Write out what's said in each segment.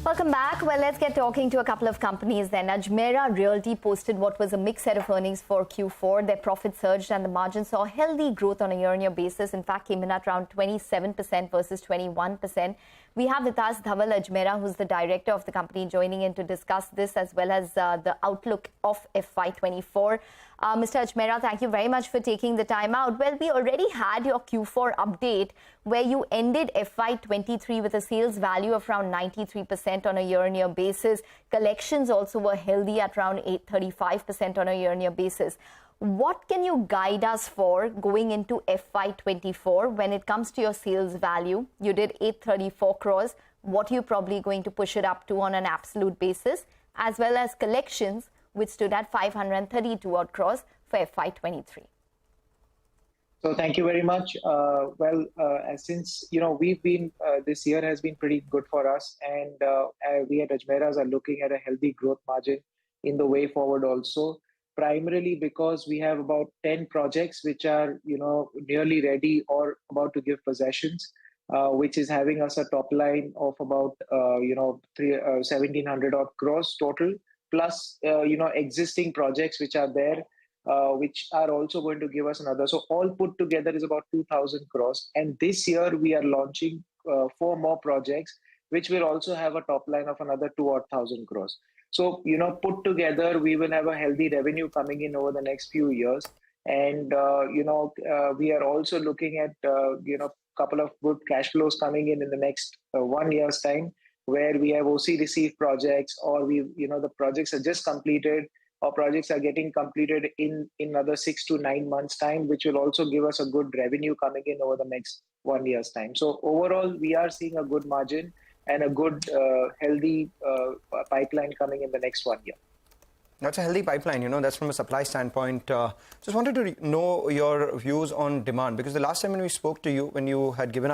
Welcome back. Well, let's get talking to a couple of companies then. Ajmera Realty posted what was a mixed set of earnings for Q4. Their profit surged and the margin saw healthy growth on a year-on-year basis. In fact, came in at around 27% versus 21%. We have with us Dhaval Ajmera, who's the director of the company, joining in to discuss this as well as the outlook of FY24. Mr. Ajmera, thank you very much for taking the time out. Well, we already had your Q4 update where you ended FY23 with a sales value of around 93% on a year-on-year basis. Collections also were healthy at around 35% on a year-on-year basis. What can you guide us for going into FY24 when it comes to your sales value? You did 834 crores. What are you probably going to push it up to on an absolute basis, as well as collections, which stood at 532 odd crores for FY23? So thank you very much. Since we've been this year has been pretty good for us, and we at Ajmera's are looking at a healthy growth margin in the way forward also. Primarily because we have about 10 projects which are nearly ready or about to give possessions, which is having us a top line of about 1,700 odd crores total, plus existing projects which are there, which are also going to give us another. So all put together is about 2,000 crores. And this year we are launching 4 more projects, which will also have a top line of another 2,000 crores. So, put together, we will have a healthy revenue coming in over the next few years. And, we are also looking at, couple of good cash flows coming in the next 1 year's time, where we have OC received projects, or the projects are just completed, or projects are getting completed in another 6 to 9 months' time, which will also give us a good revenue coming in over the next 1 year's time. So overall, we are seeing a good margin and a good, healthy pipeline coming in the next 1 year. That's a healthy pipeline, that's from a supply standpoint. Just wanted to know your views on demand, because the last time when we spoke to you, when you had given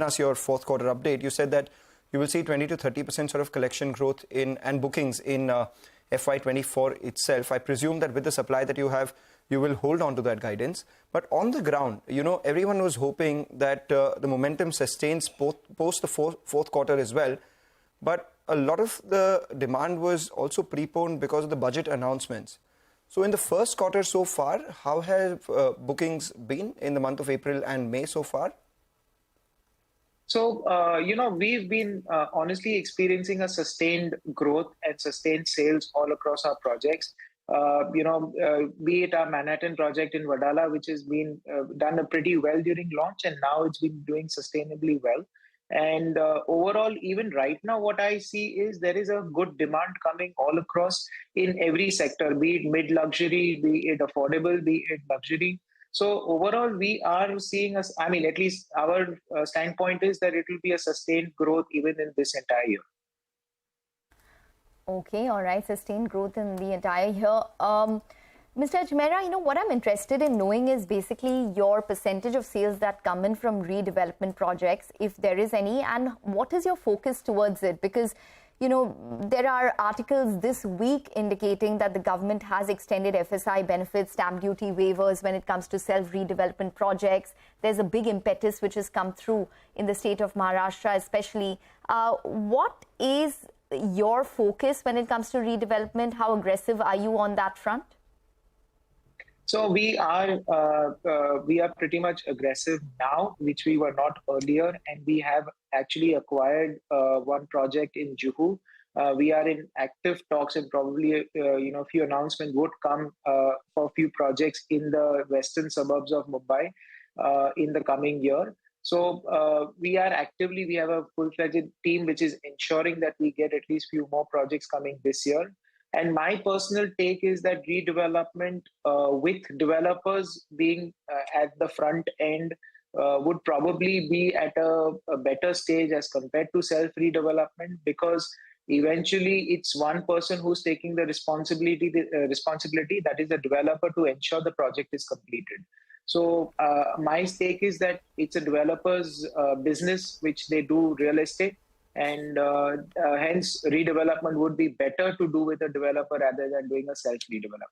us your fourth quarter update, you said that you will see 20 to 30% sort of collection growth and bookings in FY24 itself. I presume that with the supply that you have, you will hold on to that guidance. But on the ground, everyone was hoping that the momentum sustains post the fourth quarter as well. But a lot of the demand was also preponed because of the budget announcements. So in the first quarter so far, how have bookings been in the month of April and May so far? So, we've been honestly experiencing a sustained growth and sustained sales all across our projects. Be it our Manhattan project in Wadala, which has been done pretty well during launch, and now it's been doing sustainably well. And overall, even right now, what I see is there is a good demand coming all across in every sector, be it mid-luxury, be it affordable, be it luxury. So overall, we are seeing at least our standpoint is that it will be a sustained growth even in this entire year. Okay, all right, sustained growth in the entire year. Mr. Ajmera, what I'm interested in knowing is basically your percentage of sales that come in from redevelopment projects, if there is any, and what is your focus towards it? Because, there are articles this week indicating that the government has extended FSI benefits, stamp duty waivers when it comes to self-redevelopment projects. There's a big impetus which has come through in the state of Maharashtra especially. What is your focus when it comes to redevelopment? How aggressive are you on that front? So we are pretty much aggressive now, which we were not earlier, and we have actually acquired one project in Juhu. We are in active talks, and probably a few announcements would come for a few projects in the western suburbs of Mumbai in the coming year. So we have a full-fledged team which is ensuring that we get at least few more projects coming this year. And my personal take is that redevelopment with developers being at the front end would probably be at a better stage as compared to self-redevelopment, because eventually it's one person who's taking the responsibility, that is the developer, to ensure the project is completed. So my stake is that it's a developer's business, which they do real estate. And hence, redevelopment would be better to do with a developer rather than doing a self-redevelopment.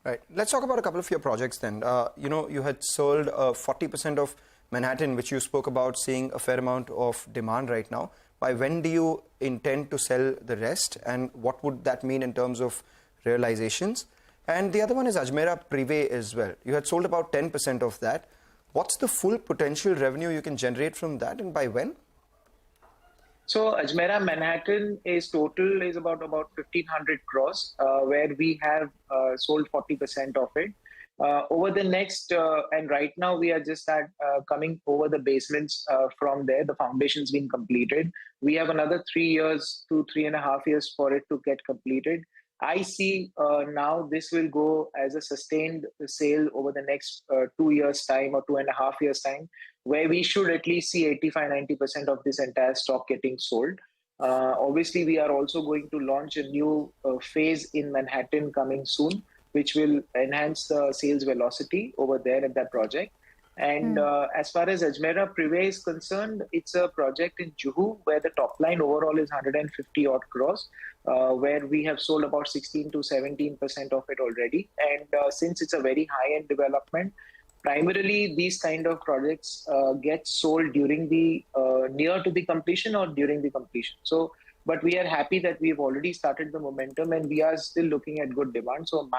Right. Let's talk about a couple of your projects then. You had sold 40% of Manhattan, which you spoke about seeing a fair amount of demand right now. By when do you intend to sell the rest, and what would that mean in terms of realizations? And the other one is Ajmera Prive as well. You had sold about 10% of that. What's the full potential revenue you can generate from that, and by when? So Ajmera Manhattan is about 1,500 crores, where we have sold 40% of it. Over the next, and right now we are just coming over the basements from there. The foundation's been completed. We have another 3 years to 3.5 years for it to get completed. I see now this will go as a sustained sale over the next 2 years' time or 2.5 years' time, where we should at least see 85-90% of this entire stock getting sold. Obviously, we are also going to launch a new phase in Manhattan coming soon, which will enhance the sales velocity over there at that project. And as far as Ajmera Prive is concerned, it's a project in Juhu where the top line overall is 150 odd crores, where we have sold about 16 to 17% of it already. And since it's a very high-end development, primarily these kind of projects get sold during the near to the completion or during the completion. So, but we are happy that we've already started the momentum and we are still looking at good demand. So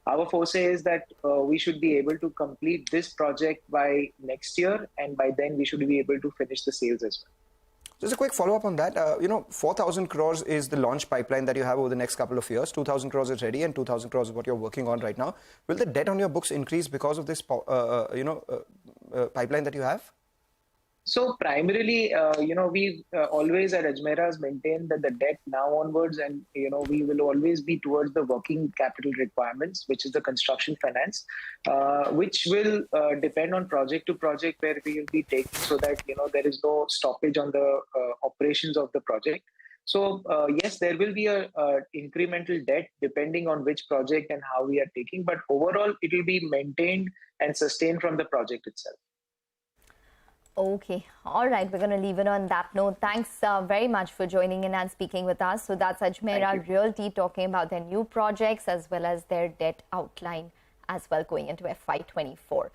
our foresight is that we should be able to complete this project by next year, and by then we should be able to finish the sales as well. Just a quick follow-up on that. 4,000 crores is the launch pipeline that you have over the next couple of years. 2,000 crores is ready and 2,000 crores is what you're working on right now. Will the debt on your books increase because of this pipeline that you have? So primarily, we always at Ajmera has maintained that the debt now onwards, and we will always be towards the working capital requirements, which is the construction finance, which will depend on project to project where we will be taking, so that there is no stoppage on the operations of the project. So yes, there will be a incremental debt depending on which project and how we are taking, but overall it will be maintained and sustained from the project itself. Okay. All right. We're going to leave it on that note. Thanks very much for joining in and speaking with us. So that's Ajmera Realty talking about their new projects as well as their debt outline as well going into FY24.